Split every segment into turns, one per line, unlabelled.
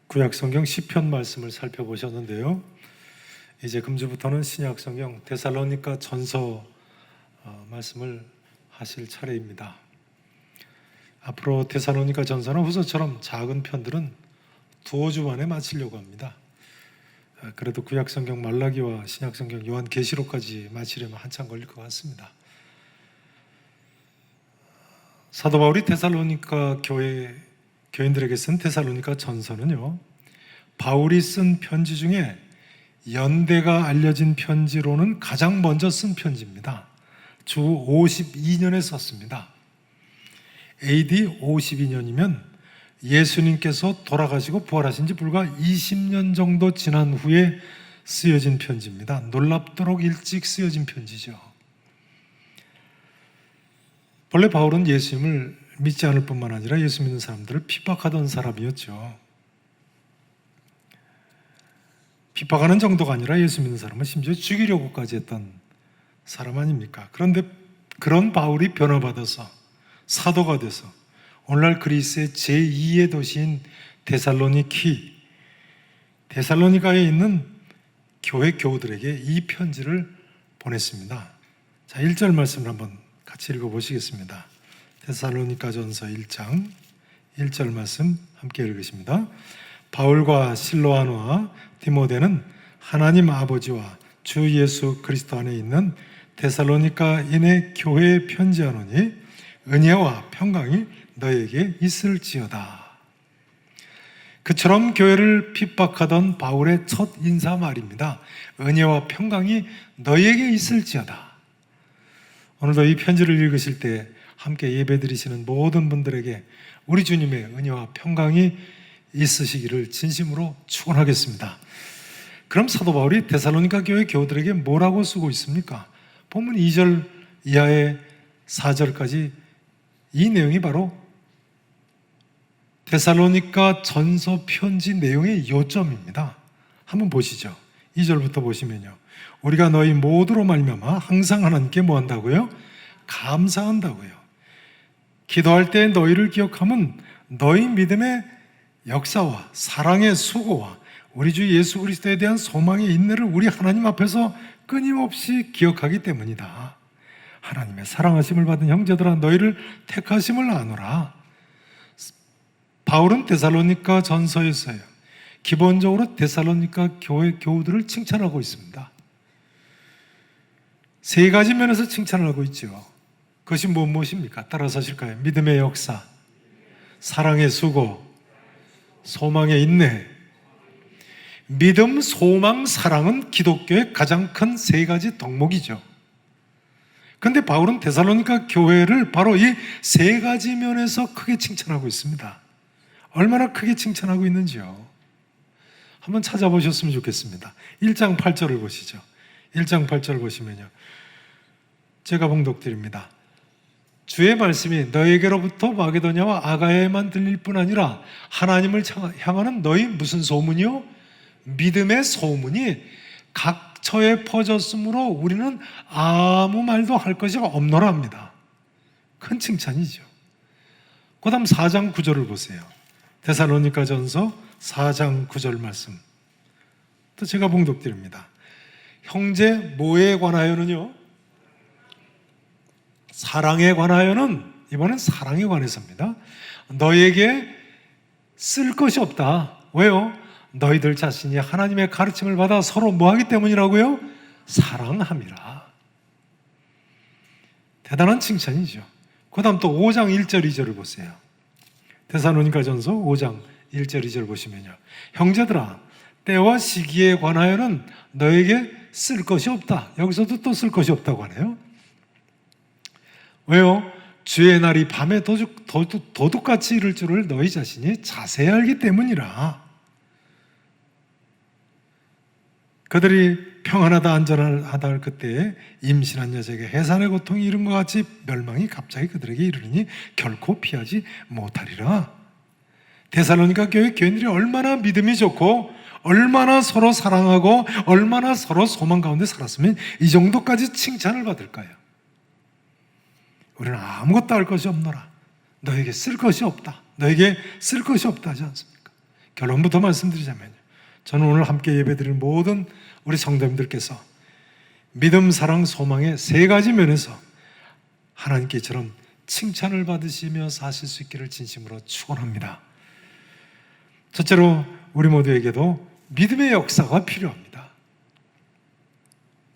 구약성경 시편 말씀을 살펴보셨는데요. 이제 금주부터는 신약성경 데살로니가 전서 말씀을 하실 차례입니다. 앞으로 데살로니가 전서나 후서처럼 작은 편들은 두어 주 만에 마치려고 합니다. 그래도 구약성경 말라기와 신약성경 요한계시록까지 마치려면 한참 걸릴 것 같습니다. 사도 바울이 데살로니가 교인들에게 쓴 데살로니가 전서는요, 바울이 쓴 편지 중에 연대가 알려진 편지로는 가장 먼저 쓴 편지입니다. 주 52년에 썼습니다. AD 52년이면 예수님께서 돌아가시고 부활하신 지 불과 20년 정도 지난 후에 쓰여진 편지입니다. 놀랍도록 일찍 쓰여진 편지죠. 본래 바울은 예수님을 믿지 않을 뿐만 아니라 예수 믿는 사람들을 핍박하던 사람이었죠. 핍박하는 정도가 아니라 예수 믿는 사람을 심지어 죽이려고까지 했던 사람 아닙니까? 그런데 그런 바울이 변화받아서 사도가 돼서 오늘날 그리스의 제2의 도시인 데살로니가에 있는 교회 교우들에게 이 편지를 보냈습니다. 자, 1절 말씀을 한번 같이 읽어보시겠습니다. 데살로니가전서 1장 1절 말씀 함께 읽으십니다. 바울과 실로아노와 디모데는 하나님 아버지와 주 예수 그리스도 안에 있는 데살로니가인의 교회에 편지하노니 은혜와 평강이 너에게 있을지어다. 그처럼 교회를 핍박하던 바울의 첫 인사 말입니다. 은혜와 평강이 너에게 있을지어다. 오늘도 이 편지를 읽으실 때 함께 예배드리시는 모든 분들에게 우리 주님의 은혜와 평강이 있으시기를 진심으로 축원하겠습니다. 그럼 사도 바울이 데살로니가 교회 교우들에게 뭐라고 쓰고 있습니까? 본문 2절 이하의 4절까지 이 내용이 바로 데살로니가 전서 편지 내용의 요점입니다. 한번 보시죠. 2절부터 보시면요, 우리가 너희 모두로 말미암아 항상 하나님께 뭐 한다고요? 감사한다고요. 기도할 때 너희를 기억하면 너희 믿음의 역사와 사랑의 수고와 우리 주 예수 그리스도에 대한 소망의 인내를 우리 하나님 앞에서 끊임없이 기억하기 때문이다. 하나님의 사랑하심을 받은 형제들아, 너희를 택하심을 아노라. 바울은 데살로니가 전서에서요, 기본적으로 데살로니가 교회 교우들을 칭찬하고 있습니다. 세 가지 면에서 칭찬을 하고 있죠. 그것이 무엇입니까? 따라서 하실까요? 믿음의 역사, 사랑의 수고, 소망의 인내. 믿음, 소망, 사랑은 기독교의 가장 큰 세 가지 덕목이죠. 그런데 바울은 데살로니가 교회를 바로 이 세 가지 면에서 크게 칭찬하고 있습니다. 얼마나 크게 칭찬하고 있는지요, 한번 찾아보셨으면 좋겠습니다. 1장 8절을 보시죠. 1장 8절 보시면요, 제가 봉독드립니다. 주의 말씀이 너에게로부터 마게도냐와 아가야에만 들릴 뿐 아니라 하나님을 향하는 너희 무슨 소문이요? 믿음의 소문이 각 처에 퍼졌으므로 우리는 아무 말도 할 것이 없노랍니다. 큰 칭찬이죠. 그 다음 4장 9절을 보세요. 데살로니가전서 4장 9절 말씀 또 제가 봉독드립니다. 형제 뭐에 관하여는요? 사랑에 관하여는, 이번엔 사랑에 관해서입니다. 너에게 쓸 것이 없다. 왜요? 너희들 자신이 하나님의 가르침을 받아 서로 뭐하기 때문이라고요? 사랑함이라. 대단한 칭찬이죠. 그 다음 또 5장 1절 2절을 보세요. 데살로니가전서 5장 1절 2절 보시면요, 형제들아, 때와 시기에 관하여는 너에게 쓸 것이 없다. 여기서도 또 쓸 것이 없다고 하네요. 왜요? 주의 날이 밤에 도둑같이 이를 줄을 너희 자신이 자세히 알기 때문이라. 그들이 평안하다 안전하다 할 그때에 임신한 여자에게 해산의 고통이 이른 것 같이 멸망이 갑자기 그들에게 이르니 결코 피하지 못하리라. 데살로니가 교회 교인들이 얼마나 믿음이 좋고 얼마나 서로 사랑하고 얼마나 서로 소망 가운데 살았으면 이 정도까지 칭찬을 받을까요? 우리는 아무것도 할 것이 없노라. 너에게 쓸 것이 없다. 너에게 쓸 것이 없다 하지 않습니까? 결론부터 말씀드리자면요, 저는 오늘 함께 예배드리는 모든 우리 성도님들께서 믿음, 사랑, 소망의 세 가지 면에서 하나님께처럼 칭찬을 받으시며 사실 수 있기를 진심으로 축원합니다. 첫째로 우리 모두에게도 믿음의 역사가 필요합니다.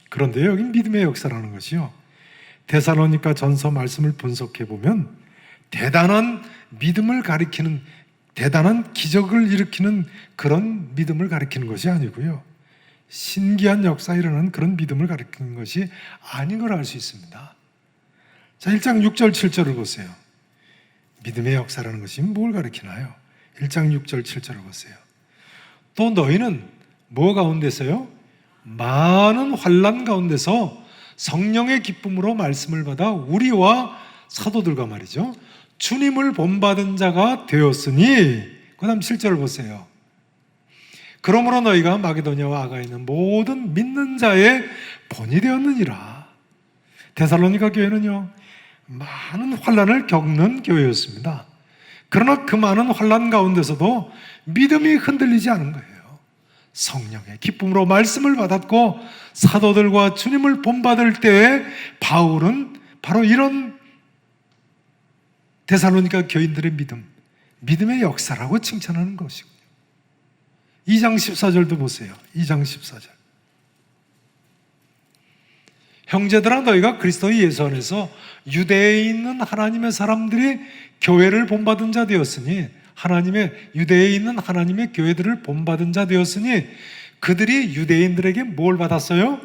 그런데 여기 믿음의 역사라는 것이요, 데살로니가 전서 말씀을 분석해 보면 대단한 믿음을 가리키는, 대단한 기적을 일으키는 그런 믿음을 가리키는 것이 아니고요, 신기한 역사에 일어나는 그런 믿음을 가리키는 것이 아닌 걸 알 수 있습니다. 자, 1장 6절 7절을 보세요. 믿음의 역사라는 것이 뭘 가리키나요? 1장 6절 7절을 보세요. 또 너희는 뭐 가운데서요? 많은 환난 가운데서 성령의 기쁨으로 말씀을 받아 우리와 사도들과 말이죠, 주님을 본받은 자가 되었으니, 그 다음 7절을 보세요. 그러므로 너희가 마게도냐와 아가에 있는 모든 믿는 자의 본이 되었느니라. 데살로니가 교회는요, 많은 환난을 겪는 교회였습니다. 그러나 그 많은 환난 가운데서도 믿음이 흔들리지 않은 거예요. 성령의 기쁨으로 말씀을 받았고 사도들과 주님을 본받을 때에 바울은 바로 이런 데살로니가 교인들의 믿음의 역사라고 칭찬하는 것이고요. 2장 14절도 보세요. 2장 14절. 형제들아, 너희가 그리스도 예수 안에서 유대에 있는 하나님의 사람들이 교회를 본받은 자 되었으니, 유대에 있는 하나님의 교회들을 본받은 자 되었으니, 그들이 유대인들에게 뭘 받았어요?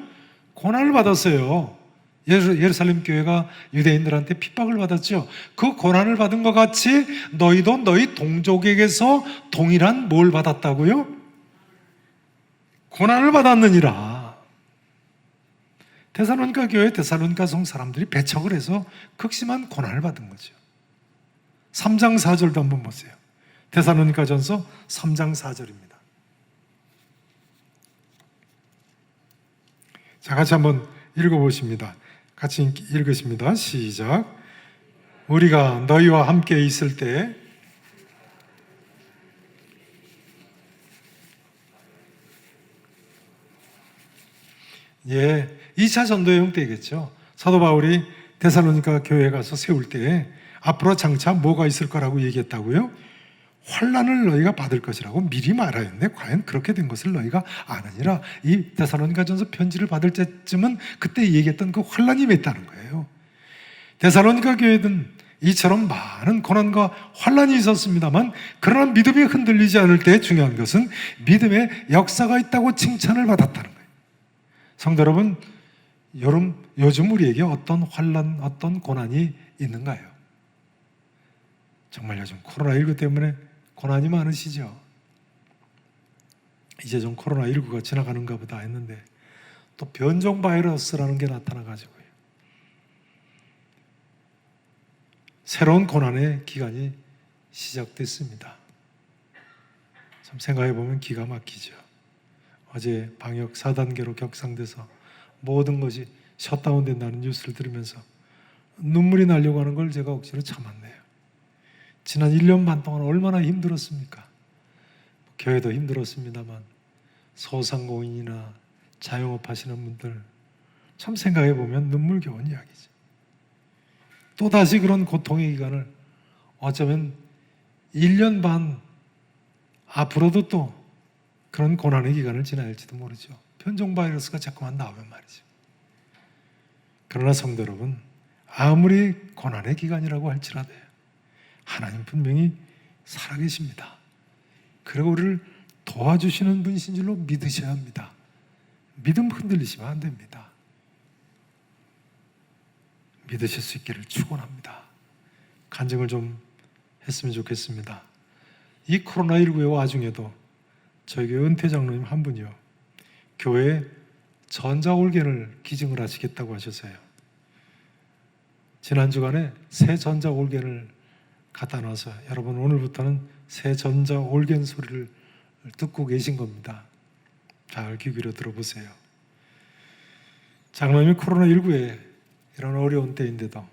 고난을 받았어요. 예루살렘 교회가 유대인들한테 핍박을 받았죠. 그 고난을 받은 것 같이 너희도 너희 동족에게서 동일한 뭘 받았다고요? 고난을 받았느니라. 데살로니가 교회, 데살로니가 성 사람들이 배척을 해서 극심한 고난을 받은 거죠. 3장 4절도 한번 보세요. 데살로니가 전서 3장 4절입니다. 자, 같이 한번 읽어보십니다. 같이 읽으십니다. 시작. 우리가 너희와 함께 있을 때 예, 2차 전도여행 때겠죠. 사도 바울이 데살로니가 교회에 가서 세울 때 앞으로 장차 뭐가 있을 거라고 얘기했다고요? 환난을 너희가 받을 것이라고 미리 말하였는데 과연 그렇게 된 것을 너희가 아느니라. 이 데살로니가전서 편지를 받을 때쯤은 그때 얘기했던 그 환난이 맺다는 거예요. 데살로니가 교회는 이처럼 많은 고난과 환난이 있었습니다만, 그러나 믿음이 흔들리지 않을 때 중요한 것은 믿음의 역사가 있다고 칭찬을 받았다는 거예요. 성도 여러분, 요즘 우리에게 어떤 환난, 어떤 고난이 있는가요? 정말 요즘 코로나19 때문에 고난이 많으시죠? 이제 좀 코로나19가 지나가는가 보다 했는데 또 변종 바이러스라는 게 나타나가지고요, 새로운 고난의 기간이 시작됐습니다. 참 생각해보면 기가 막히죠. 어제 방역 4단계로 격상돼서 모든 것이 셧다운 된다는 뉴스를 들으면서 눈물이 나려고 하는 걸 제가 억지로 참았네요. 지난 1년 반 동안 얼마나 힘들었습니까? 교회도 힘들었습니다만 소상공인이나 자영업 하시는 분들 참 생각해보면 눈물겨운 이야기죠. 또다시 그런 고통의 기간을 어쩌면 1년 반 앞으로도 또 그런 고난의 기간을 지나야 할지도 모르죠. 변종 바이러스가 자꾸만 나오면 말이죠. 그러나 성도 여러분, 아무리 고난의 기간이라고 할지라도 하나님 분명히 살아계십니다. 그리고 우리를 도와주시는 분이신 줄로 믿으셔야 합니다. 믿음 흔들리시면 안 됩니다. 믿으실 수 있기를 축원합니다. 간증을 좀 했으면 좋겠습니다. 이 코로나19의 와중에도 저희 교회 은퇴 장로님 한 분이요, 교회에 전자올겐을 기증을 하시겠다고 하셨어요. 지난 주간에 새 전자올겐을 갖다 놔서 여러분 오늘부터는 새 전자올겐 소리를 듣고 계신 겁니다. 잘 귀 기울여 들어보세요. 장로님이 코로나19에 이런 어려운 때인데도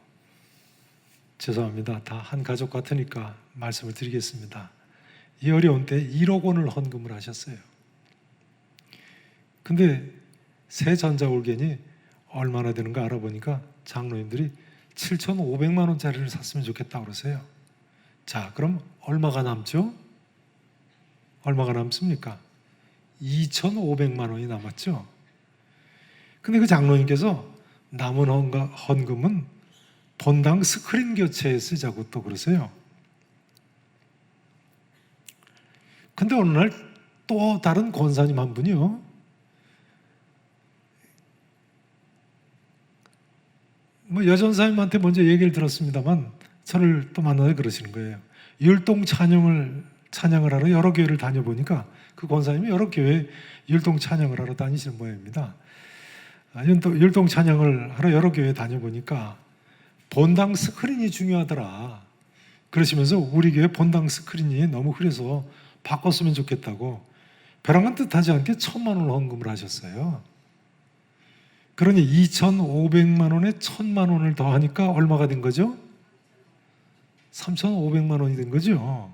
죄송합니다. 다 한 가족 같으니까 말씀을 드리겠습니다. 이 어려운 때 1억 원을 헌금을 하셨어요. 근데 새 전자올겐이 얼마나 되는가 알아보니까 장로님들이 7,500만 원짜리를 샀으면 좋겠다고 그러세요. 자, 그럼 얼마가 남죠? 얼마가 남습니까? 2,500만 원이 남았죠. 근데 그 장로님께서 남은 헌금은 본당 스크린 교체에 쓰자고 또 그러세요. 근데 어느 날 또 다른 권사님 한 분이요, 뭐 여전사님한테 먼저 얘기를 들었습니다만 저를 또 만나서 그러시는 거예요. 율동 찬양을 하러 여러 교회를 다녀보니까 그 권사님이 여러 교회 율동 찬양을 하러 다니시는 모양입니다. 율동 찬양을 하러 여러 교회 다녀보니까 본당 스크린이 중요하더라 그러시면서 우리 교회 본당 스크린이 너무 흐려서 바꿨으면 좋겠다고 벼랑간 뜻하지 않게 1,000만 원을 헌금을 하셨어요. 그러니 2,500만 원에 1,000만 원을 더하니까 얼마가 된 거죠? 3,500만 원이 된 거죠.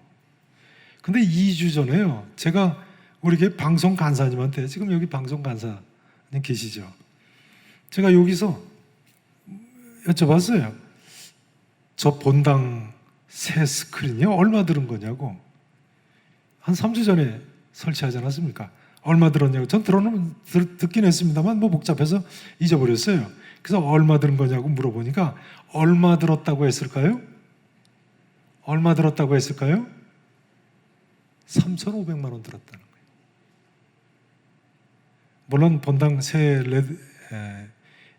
근데 2주 전에요, 제가 우리 교회 방송 간사님한테, 지금 여기 방송 간사님 계시죠? 제가 여기서 여쭤봤어요. 저 본당 새 스크린이 얼마 들은 거냐고. 한 3주 전에 설치하지 않았습니까? 얼마 들었냐고. 전 듣긴 했습니다만 뭐 복잡해서 잊어버렸어요. 그래서 얼마 들은 거냐고 물어보니까 얼마 들었다고 했을까요? 얼마 들었다고 했을까요? 3,500만 원 들었다는 거예요. 물론 본당 새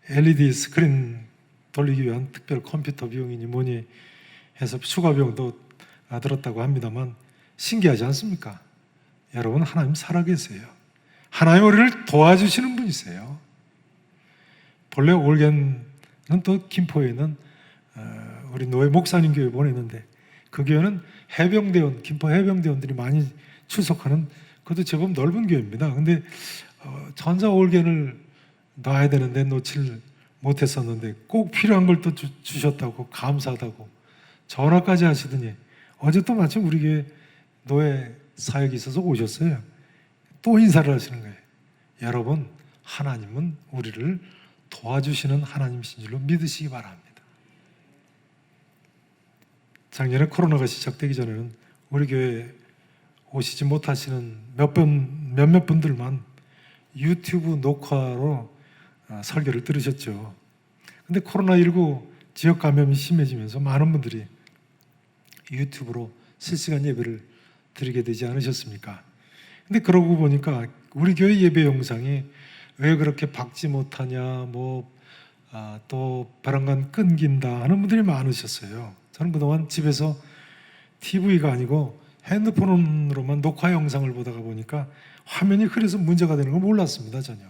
LED 스크린 돌리기 위한 특별 컴퓨터 비용이니 뭐니 해서 추가 비용도 들었다고 합니다만 신기하지 않습니까? 여러분, 하나님 살아계세요. 하나님 우리를 도와주시는 분이세요. 본래 올겐은 또 김포에 있는 우리 노예 목사님 교회 보냈는데 그 교회는 해병대원, 김포 해병대원들이 많이 출석하는, 그것도 제법 넓은 교회입니다. 근데 전자 올겐을 놔야 되는데 놓질 못했었는데 꼭 필요한 걸 또 주셨다고, 감사하다고 전화까지 하시더니 어제 또 마침 우리 교회 노예 사역이 있어서 오셨어요. 또 인사를 하시는 거예요. 여러분, 하나님은 우리를 도와주시는 하나님이신 줄로 믿으시기 바랍니다. 작년에 코로나가 시작되기 전에는 우리 교회에 오시지 못하시는 몇몇 분들만 유튜브 녹화로 설교를 들으셨죠. 근데 코로나19 지역 감염이 심해지면서 많은 분들이 유튜브로 실시간 예배를 드리게 되지 않으셨습니까? 근데 그러고 보니까 우리 교회 예배 영상이 왜 그렇게 박지 못하냐, 또 벼랑간 끊긴다 하는 분들이 많으셨어요. 저는 그동안 집에서 TV가 아니고 핸드폰으로만 녹화 영상을 보다가 보니까 화면이 흐려서 문제가 되는 걸 몰랐습니다, 전혀.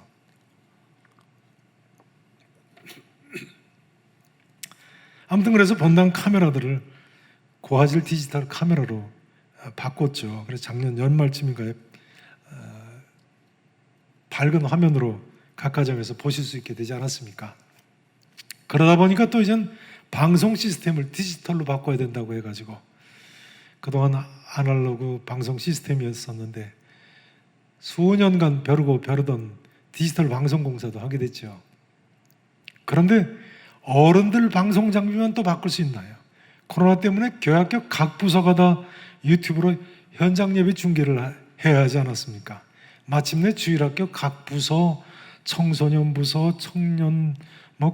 아무튼 그래서 본당 카메라들을 고화질 디지털 카메라로 바꿨죠. 그래서 작년 연말쯤인가에 밝은 화면으로 각 가정에서 보실 수 있게 되지 않았습니까? 그러다 보니까 또 이젠 방송 시스템을 디지털로 바꿔야 된다고 해가지고 그동안 아날로그 방송 시스템이었었는데 수년간 벼르던 디지털 방송 공사도 하게 됐죠. 그런데 어른들 방송 장비만 또 바꿀 수 있나요? 코로나 때문에 교회학교 각 부서가 다 유튜브로 현장 예배 중계를 해야 하지 않았습니까? 마침내 주일학교 각 부서, 청소년 부서, 청년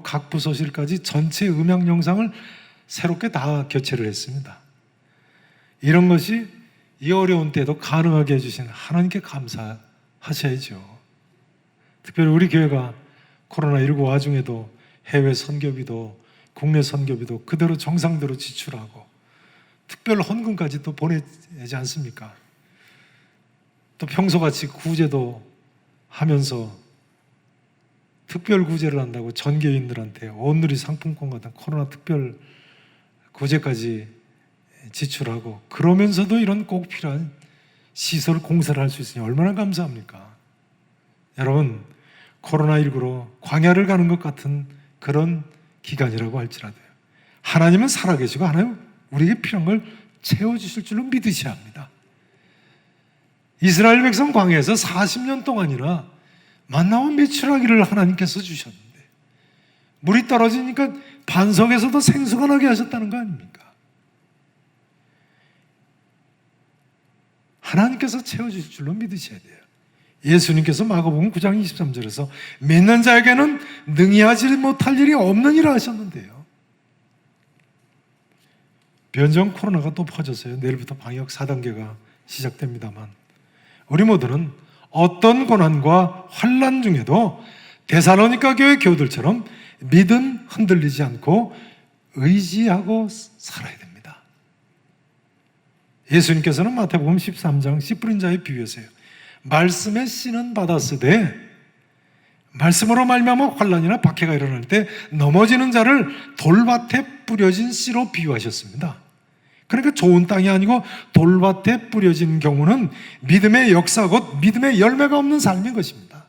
각 부서실까지 전체 음향 영상을 새롭게 다 교체를 했습니다. 이런 것이 이 어려운 때도 가능하게 해주신 하나님께 감사하셔야죠. 특별히 우리 교회가 코로나19 와중에도 해외 선교비도 국내 선교비도 그대로 정상대로 지출하고 특별 헌금까지 또 보내지 않습니까? 또 평소같이 구제도 하면서 특별 구제를 한다고 전교인들한테 온누리 상품권 같은 코로나 특별 구제까지 지출하고 그러면서도 이런 꼭 필요한 시설 공사를 할 수 있으니 얼마나 감사합니까? 여러분, 코로나19로 광야를 가는 것 같은 그런 기간이라고 할지라도요, 하나님은 살아계시고 하나님 우리에게 필요한 걸 채워주실 줄로 믿으셔야 합니다. 이스라엘 백성 광야에서 40년 동안이나 만나와 메추라기를 하나님께서 주셨는데 물이 떨어지니까 반석에서도 생수가 나게 하셨다는 거 아닙니까? 하나님께서 채워주실 줄로 믿으셔야 돼요. 예수님께서 마가복음 9장 23절에서 믿는 자에게는 능히 하지 못할 일이 없는 일을 하셨는데요. 변종 코로나가 또 퍼졌어요. 내일부터 방역 4단계가 시작됩니다만 우리 모두는 어떤 고난과 환난 중에도 데살로니가 교회 교우들처럼 믿음 흔들리지 않고 의지하고 살아야 됩니다. 예수님께서는 마태복음 13장 씨 뿌린 자의 비유에서요, 말씀의 씨는 받았으되 말씀으로 말미암아 환난이나 박해가 일어날 때 넘어지는 자를 돌밭에 뿌려진 씨로 비유하셨습니다. 그러니까 좋은 땅이 아니고 돌밭에 뿌려진 경우는 믿음의 역사 곧 믿음의 열매가 없는 삶인 것입니다.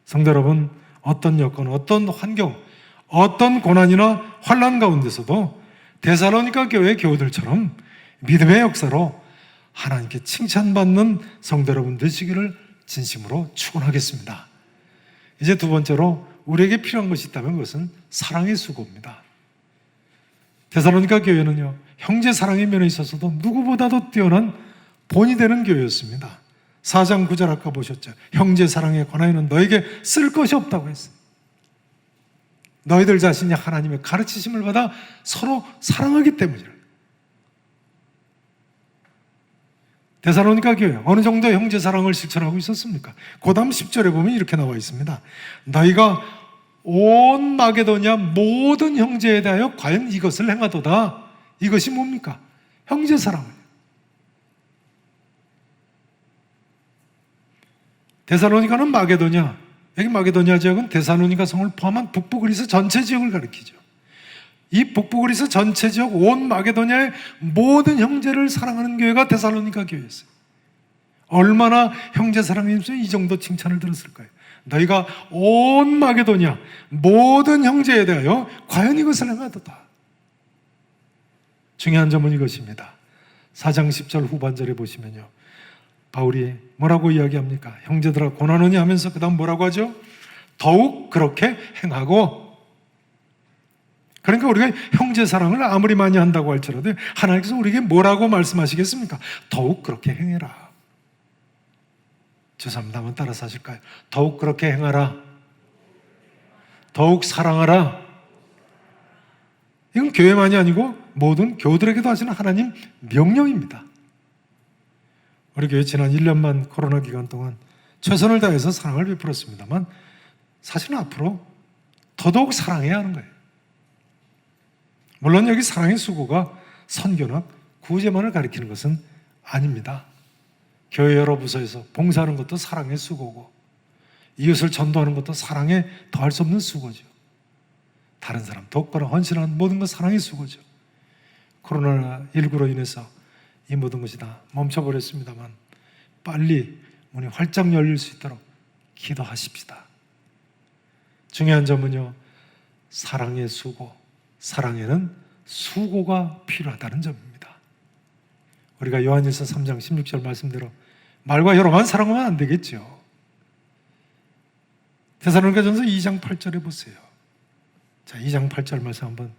성도 여러분, 어떤 여건, 어떤 환경, 어떤 고난이나 환난 가운데서도 데살로니가 교회 교우들처럼 믿음의 역사로 하나님께 칭찬받는 성도 여러분 되시기를 진심으로 축원하겠습니다. 이제 두 번째로 우리에게 필요한 것이 있다면 그것은 사랑의 수고입니다. 데살로니가 교회는요, 형제 사랑의 면에 있어서도 누구보다도 뛰어난 본이 되는 교회였습니다. 4장 9절 아까 보셨죠? 형제 사랑에 관하여는 너에게 쓸 것이 없다고 했어요. 너희들 자신이 하나님의 가르치심을 받아 서로 사랑하기 때문이라. 데살로니가 교회 어느 정도 형제 사랑을 실천하고 있었습니까? 그 다음 10절에 보면 이렇게 나와 있습니다. 너희가 온 마게도냐 모든 형제에 대하여 과연 이것을 행하도다. 이것이 뭡니까? 형제 사랑을. 데살로니가는 마게도냐, 여기 마게도냐 지역은 데살로니가 성을 포함한 북부 그리스 전체 지역을 가리키죠. 이 북부 그리스 전체 지역 온 마게도냐의 모든 형제를 사랑하는 교회가 데살로니가 교회였어요. 얼마나 형제 사랑이 있으면 이 정도 칭찬을 들었을까요? 너희가 온 마게도냐 모든 형제에 대하여 과연 이것을 행하도다. 중요한 점은 이것입니다. 4장 10절 후반절에 보시면요, 바울이 뭐라고 이야기합니까? 형제들아 고난하니 하면서 그 다음 뭐라고 하죠? 더욱 그렇게 행하고. 그러니까 우리가 형제 사랑을 아무리 많이 한다고 할지라도 하나님께서 우리에게 뭐라고 말씀하시겠습니까? 더욱 그렇게 행해라. 죄송합니다. 한번 따라서 하실까요? 더욱 그렇게 행하라. 더욱 사랑하라. 이건 교회만이 아니고 모든 교우들에게도 하시는 하나님 명령입니다. 우리 교회 지난 1년만 코로나 기간 동안 최선을 다해서 사랑을 베풀었습니다만 사실은 앞으로 더더욱 사랑해야 하는 거예요. 물론 여기 사랑의 수고가 선교나 구제만을 가리키는 것은 아닙니다. 교회 여러 부서에서 봉사하는 것도 사랑의 수고고 이웃을 전도하는 것도 사랑에 더할 수 없는 수고죠. 다른 사람 돕거나 헌신하는 모든 것 사랑의 수고죠. 코로나19로 인해서 이 모든 것이 다 멈춰버렸습니다만 빨리 문이 활짝 열릴 수 있도록 기도하십시다. 중요한 점은요, 사랑의 수고, 사랑에는 수고가 필요하다는 점입니다. 우리가 요한일서 3장 16절 말씀대로 말과 혀로만 사랑하면 안 되겠죠. 데살로니가전서 2장 8절에 보세요. 자, 2장 8절 말씀 한번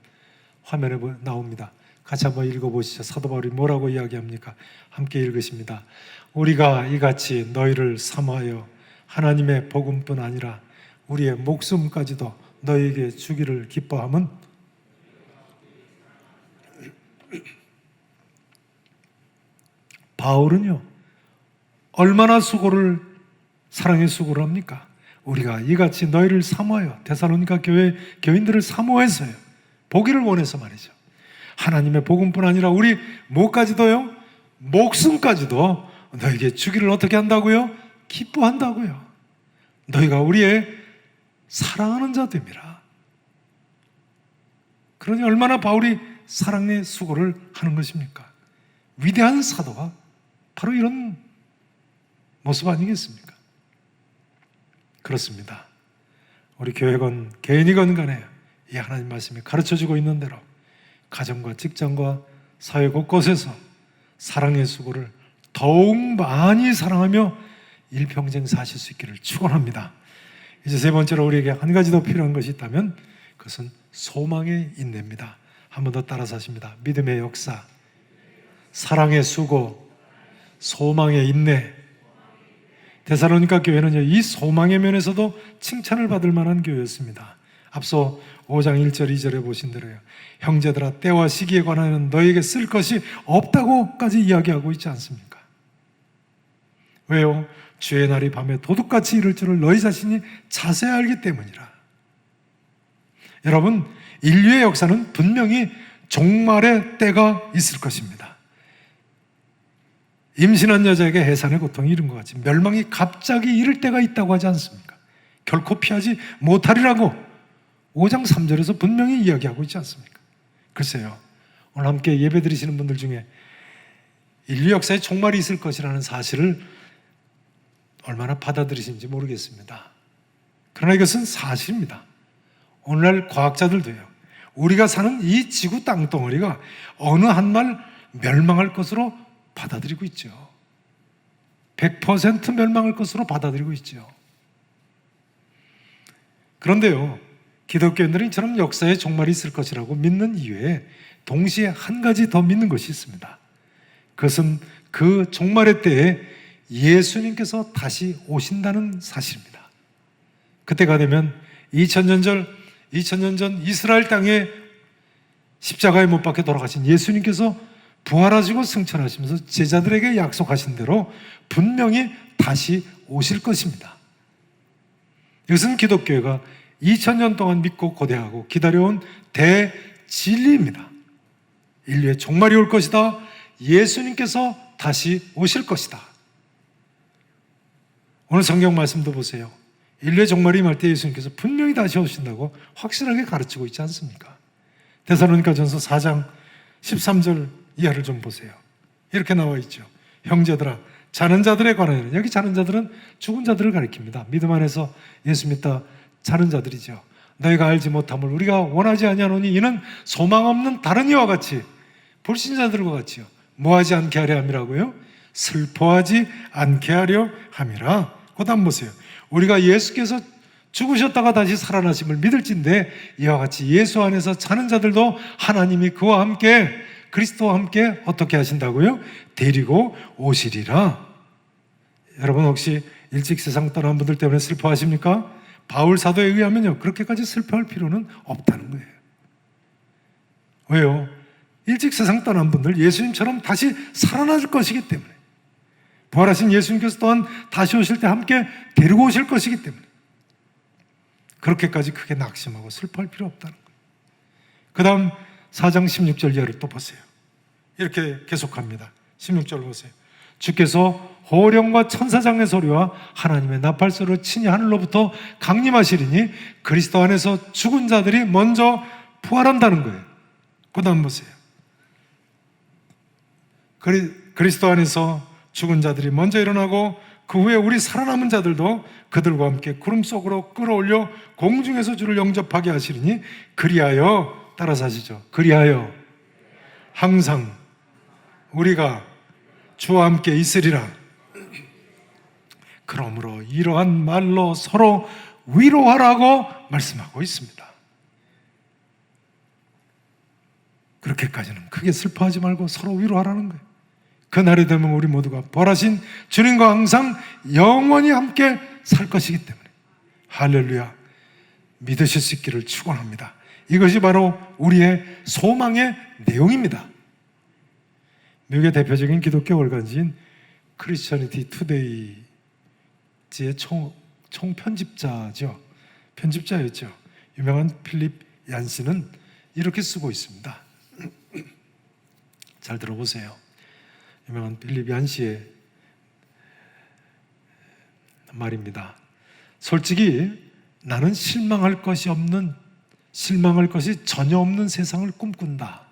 화면에 나옵니다. 같이 한번 읽어보시죠. 사도 바울이 뭐라고 이야기합니까? 함께 읽으십니다. 우리가 이같이 너희를 사모하여 하나님의 복음뿐 아니라 우리의 목숨까지도 너희에게 주기를 기뻐함은 바울은요, 얼마나 수고를, 사랑의 수고를 합니까? 우리가 이같이 너희를 사모하여, 데살로니가 교회 교인들을 사모해서요, 보기를 원해서 말이죠. 하나님의 복음뿐 아니라 우리 뭐까지도요? 목숨까지도 너에게 주기를 어떻게 한다고요? 기뻐한다고요. 너희가 우리의 사랑하는 자됨이라. 그러니 얼마나 바울이 사랑의 수고를 하는 것입니까? 위대한 사도가 바로 이런 모습 아니겠습니까? 그렇습니다. 우리 교회건 개인이건 간에 이 하나님 말씀이 가르쳐주고 있는 대로 가정과 직장과 사회 곳곳에서 사랑의 수고를 더욱 많이 사랑하며 일평생 사실 수 있기를 축원합니다. 이제 세 번째로 우리에게 한 가지 더 필요한 것이 있다면 그것은 소망의 인내입니다. 한 번 더 따라서 하십니다. 믿음의 역사, 사랑의 수고, 소망의 인내. 데살로니가 교회는요, 이 소망의 면에서도 칭찬을 받을 만한 교회였습니다. 앞서 5장 1절 2절에 보신 대로요, 형제들아 때와 시기에 관하여는 너에게 쓸 것이 없다고까지 이야기하고 있지 않습니까? 왜요? 주의 날이 밤에 도둑같이 이를 줄을 너희 자신이 자세히 알기 때문이라. 여러분, 인류의 역사는 분명히 종말의 때가 있을 것입니다. 임신한 여자에게 해산의 고통이 이른 것 같이 멸망이 갑자기 이를 때가 있다고 하지 않습니까? 결코 피하지 못하리라고 5장 3절에서 분명히 이야기하고 있지 않습니까? 글쎄요, 오늘 함께 예배 드리시는 분들 중에 인류 역사에 종말이 있을 것이라는 사실을 얼마나 받아들이시는지 모르겠습니다. 그러나 이것은 사실입니다. 오늘날 과학자들도요, 우리가 사는 이 지구 땅덩어리가 어느 한 날 멸망할 것으로 받아들이고 있죠. 100% 멸망할 것으로 받아들이고 있죠. 그런데요, 기독교인들은 이처럼 역사에 종말이 있을 것이라고 믿는 이외에 동시에 한 가지 더 믿는 것이 있습니다. 그것은 그 종말의 때에 예수님께서 다시 오신다는 사실입니다. 그때가 되면 2000년 전 이스라엘 땅에 십자가에 못 박혀 돌아가신 예수님께서 부활하시고 승천하시면서 제자들에게 약속하신 대로 분명히 다시 오실 것입니다. 이것은 기독교회가 2000년 동안 믿고 고대하고 기다려온 대진리입니다. 인류의 종말이 올 것이다. 예수님께서 다시 오실 것이다. 오늘 성경 말씀도 보세요. 인류의 종말이 임할 때 예수님께서 분명히 다시 오신다고 확실하게 가르치고 있지 않습니까? 데살로니가전서 4장 13절 이하를 좀 보세요. 이렇게 나와 있죠. 형제들아 자는 자들에 관하여는, 여기 자는 자들은 죽은 자들을 가리킵니다. 믿음 안에서 예수 믿다 자는 자들이죠. 너희가 알지 못함을 우리가 원하지 아니하노니 이는 소망 없는 다른 이와 같이, 불신자들과 같이요, 뭐하지 않게 하려 함이라고요? 슬퍼하지 않게 하려 함이라. 그 다음 보세요. 우리가 예수께서 죽으셨다가 다시 살아나심을 믿을진데 이와 같이 예수 안에서 자는 자들도 하나님이 그와 함께, 그리스도와 함께 어떻게 하신다고요? 데리고 오시리라. 여러분 혹시 일찍 세상 떠난 분들 때문에 슬퍼하십니까? 바울 사도에 의하면요, 그렇게까지 슬퍼할 필요는 없다는 거예요. 왜요? 일찍 세상 떠난 분들 예수님처럼 다시 살아날 것이기 때문에, 부활하신 예수님께서 또한 다시 오실 때 함께 데리고 오실 것이기 때문에 그렇게까지 크게 낙심하고 슬퍼할 필요 없다는 거예요. 그 다음 4장 16절 이하를 또 보세요. 이렇게 계속합니다. 16절 보세요. 주께서 호령과 천사장의 소리와 하나님의 나팔소리로 친히 하늘로부터 강림하시리니 그리스도 안에서 죽은 자들이 먼저 부활한다는 거예요. 그 다음 보세요. 그리스도 안에서 죽은 자들이 먼저 일어나고 그 후에 우리 살아남은 자들도 그들과 함께 구름 속으로 끌어올려 공중에서 주를 영접하게 하시리니 그리하여, 따라서 하시죠. 그리하여 항상 우리가 주와 함께 있으리라. 그러므로 이러한 말로 서로 위로하라고 말씀하고 있습니다. 그렇게까지는 크게 슬퍼하지 말고 서로 위로하라는 거예요. 그날이 되면 우리 모두가 부활하신 주님과 항상 영원히 함께 살 것이기 때문에, 할렐루야, 믿으실 수 있기를 축원합니다. 이것이 바로 우리의 소망의 내용입니다. 미국의 대표적인 기독교 월간지인 크리스처니티 투데이지의 총편집자죠. 편집자였죠. 유명한 필립 얀시는 이렇게 쓰고 있습니다. 잘 들어보세요. 유명한 필립 얀시의 말입니다. 솔직히 나는 실망할 것이 전혀 없는 세상을 꿈꾼다.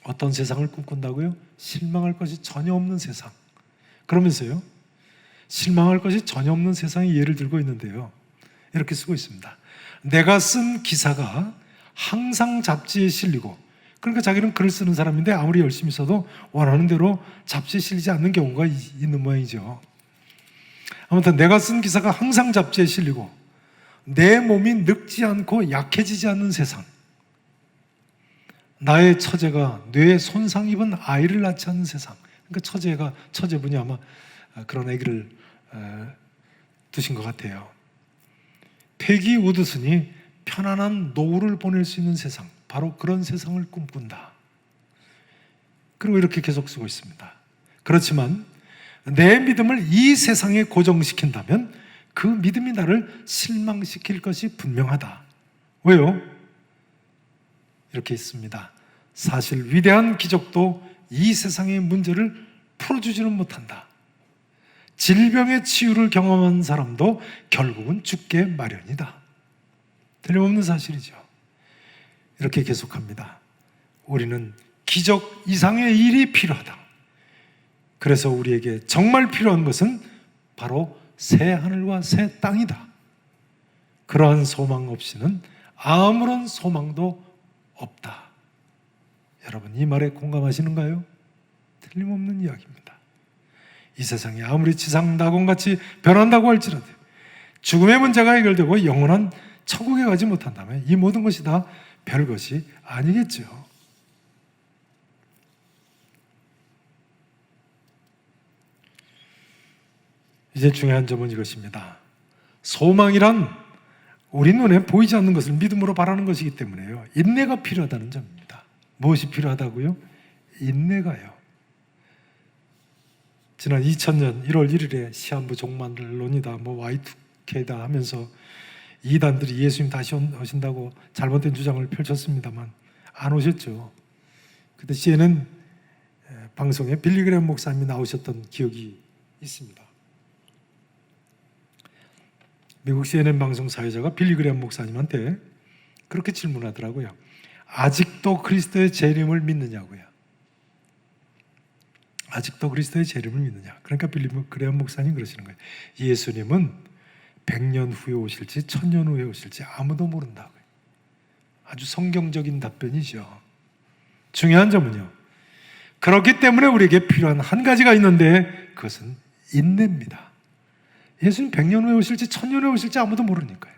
어떤 세상을 꿈꾼다고요? 실망할 것이 전혀 없는 세상. 그러면서요, 실망할 것이 전혀 없는 세상의 예를 들고 있는데요, 이렇게 쓰고 있습니다. 내가 쓴 기사가 항상 잡지에 실리고 그러니까 자기는 글을 쓰는 사람인데 아무리 열심히 써도 원하는 대로 잡지에 실리지 않는 경우가 있는 모양이죠. 아무튼 내가 쓴 기사가 항상 잡지에 실리고 내 몸이 늙지 않고 약해지지 않는 세상, 나의 처제가 뇌에 손상 입은 아이를 낳지 않는 세상. 그러니까 처제분이 아마 그런 아기를 두신 것 같아요. 패기 우드슨이 편안한 노후를 보낼 수 있는 세상, 바로 그런 세상을 꿈꾼다. 그리고 이렇게 계속 쓰고 있습니다. 그렇지만 내 믿음을 이 세상에 고정시킨다면 그 믿음이 나를 실망시킬 것이 분명하다. 왜요? 이렇게 있습니다. 사실 위대한 기적도 이 세상의 문제를 풀어주지는 못한다. 질병의 치유를 경험한 사람도 결국은 죽게 마련이다. 틀림없는 사실이죠. 이렇게 계속합니다. 우리는 기적 이상의 일이 필요하다. 그래서 우리에게 정말 필요한 것은 바로 새 하늘과 새 땅이다. 그러한 소망 없이는 아무런 소망도 없다. 여러분, 이 말에 공감하시는가요? 틀림없는 이야기입니다. 이 세상이 아무리 지상낙원같이 변한다고 할지라도 죽음의 문제가 해결되고 영원한 천국에 가지 못한다면 이 모든 것이 다 별것이 아니겠죠. 이제 중요한 점은 이것입니다. 소망이란 우리 눈에 보이지 않는 것을 믿음으로 바라는 것이기 때문에요. 인내가 필요하다는 점입니다. 무엇이 필요하다고요? 인내가요. 지난 2000년 1월 1일에 시한부 종말론이다, Y2K다 하면서 이단들이 예수님 다시 오신다고 잘못된 주장을 펼쳤습니다만 안 오셨죠. 그때 CNN 방송에 빌리 그레엄 목사님이 나오셨던 기억이 있습니다. 미국 CNN 방송 사회자가 빌리 그레엄 목사님한테 그렇게 질문하더라고요. 아직도 그리스도의 재림을 믿느냐고요. 아직도 그리스도의 재림을 믿느냐. 그러니까 빌리 그레엄 목사님 그러시는 거예요. 예수님은 100년 후에 오실지 1000년 후에 오실지 아무도 모른다고요. 아주 성경적인 답변이죠. 중요한 점은요, 그렇기 때문에 우리에게 필요한 한 가지가 있는데 그것은 인내입니다. 예수님 100년 후에 오실지 1000년 후에 오실지 아무도 모르니까요.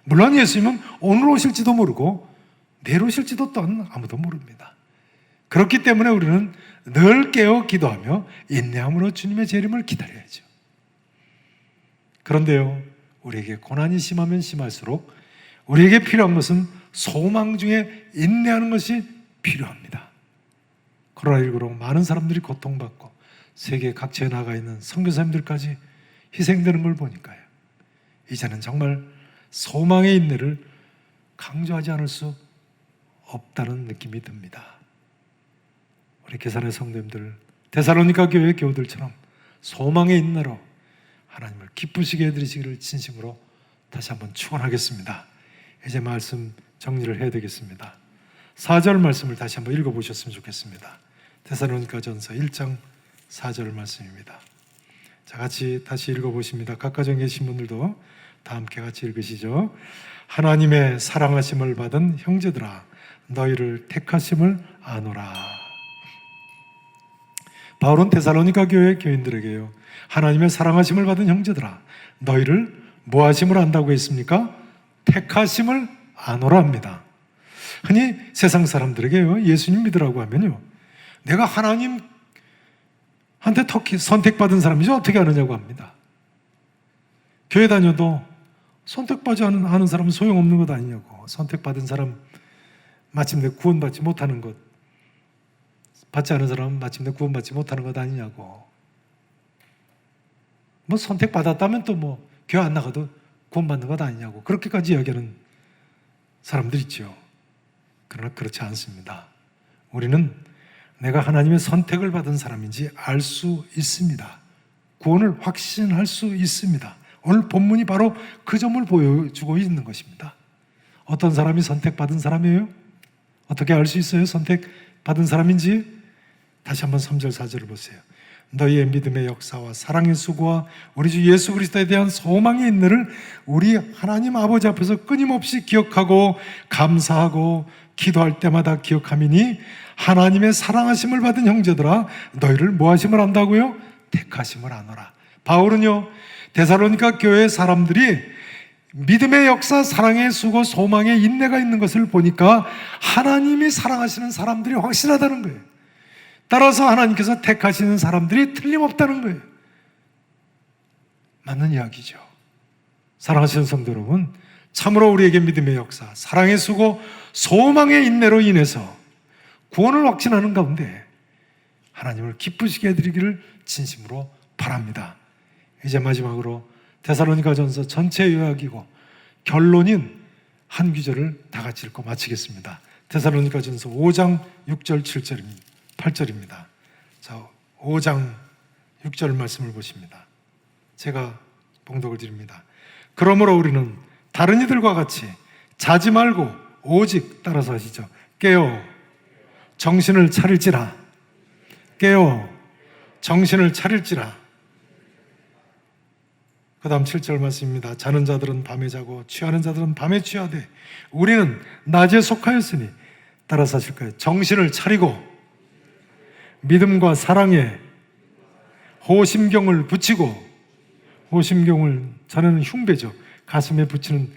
물론 예수님은 오늘 오실지도 모르고 내일 오실지도 또한 아무도 모릅니다. 그렇기 때문에 우리는 늘 깨어 기도하며 인내함으로 주님의 재림을 기다려야죠. 그런데요, 우리에게 고난이 심하면 심할수록 우리에게 필요한 것은 소망 중에 인내하는 것이 필요합니다. 코로나19로 많은 사람들이 고통받고 세계 각지에 나가 있는 선교사님들까지 희생되는 걸 보니까요, 이제는 정말 소망의 인내를 강조하지 않을 수 없다는 느낌이 듭니다. 우리 계산의 성도님들, 데살로니가 교회의 교우들처럼 소망의 인내로 하나님을 기쁘시게 해드리시기를 진심으로 다시 한번 축원하겠습니다. 이제 말씀 정리를 해야 되겠습니다. 4절 말씀을 다시 한번 읽어보셨으면 좋겠습니다. 데살로니가 전서 1장 4절 말씀입니다. 자, 같이 다시 읽어보십니다. 각가정에 계신 분들도 다 함께 같이 읽으시죠. 하나님의 사랑하심을 받은 형제들아, 너희를 택하심을 아노라. 바울은 데살로니가 교회 교인들에게요, 하나님의 사랑하심을 받은 형제들아, 너희를 뭐하심을 안다고 했습니까? 택하심을 아노라 합니다. 흔히 세상 사람들에게요, 예수님 믿으라고 하면요, 내가 하나님한테 선택받은 사람이죠, 어떻게 하느냐고 합니다. 교회 다녀도 선택받지 않은 사람은 소용없는 것 아니냐고. 선택받은 사람 마침내 구원받지 못하는 것, 받지 않은 사람은 마침내 구원받지 못하는 것 아니냐고. 선택받았다면 또 교회 안 나가도 구원받는 것 아니냐고. 그렇게까지 이야기하는 사람들 있죠. 그러나 그렇지 않습니다. 우리는 내가 하나님의 선택을 받은 사람인지 알 수 있습니다. 구원을 확신할 수 있습니다. 오늘 본문이 바로 그 점을 보여주고 있는 것입니다. 어떤 사람이 선택받은 사람이에요? 어떻게 알 수 있어요? 선택받은 사람인지? 다시 한번 3절 4절을 보세요. 너희의 믿음의 역사와 사랑의 수고와 우리 주 예수 그리스도에 대한 소망의 인내를 우리 하나님 아버지 앞에서 끊임없이 기억하고 감사하고 기도할 때마다 기억함이니 하나님의 사랑하심을 받은 형제들아 너희를 뭐하심을 안다고요? 택하심을 아노라. 바울은요 데살로니가 교회 사람들이 믿음의 역사, 사랑의 수고, 소망의 인내가 있는 것을 보니까 하나님이 사랑하시는 사람들이 확실하다는 거예요. 따라서 하나님께서 택하시는 사람들이 틀림없다는 거예요. 맞는 이야기죠. 사랑하시는 성도 여러분, 참으로 우리에게 믿음의 역사, 사랑의 수고, 소망의 인내로 인해서 구원을 확신하는 가운데 하나님을 기쁘시게 해드리기를 진심으로 바랍니다. 이제 마지막으로 데살로니가전서 전체 요약이고 결론인 한 구절을 다 같이 읽고 마치겠습니다. 데살로니가전서 5장 6절 8절입니다. 자, 5장 6절 말씀을 보십니다. 제가 봉독을 드립니다. 그러므로 우리는 다른 이들과 같이 자지 말고 오직 따라서 하시죠. 깨어 정신을 차릴지라. 깨어 정신을 차릴지라. 그 다음 7절 말씀입니다. 자는 자들은 밤에 자고 취하는 자들은 밤에 취하되 우리는 낮에 속하였으니 따라서 하실까요? 정신을 차리고 믿음과 사랑에 호심경을 붙이고, 호심경을 저는 흉배죠. 가슴에 붙이는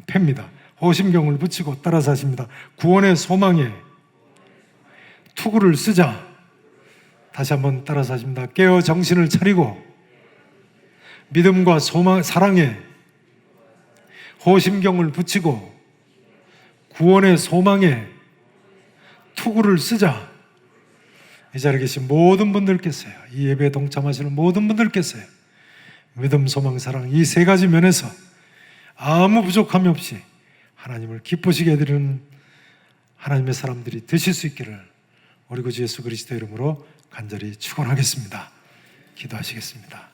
패입니다. 호심경을 붙이고 따라서 하십니다. 구원의 소망에 투구를 쓰자. 다시 한번 따라서 하십니다. 깨어 정신을 차리고 믿음과 소망, 사랑에 호심경을 붙이고 구원의 소망에 투구를 쓰자. 이 자리에 계신 모든 분들께서요, 이 예배에 동참하시는 모든 분들께서요, 믿음, 소망, 사랑 이 세 가지 면에서 아무 부족함이 없이 하나님을 기쁘시게 해드리는 하나님의 사람들이 되실 수 있기를 우리 구주 예수 그리스도 이름으로 간절히 축원하겠습니다. 기도하시겠습니다.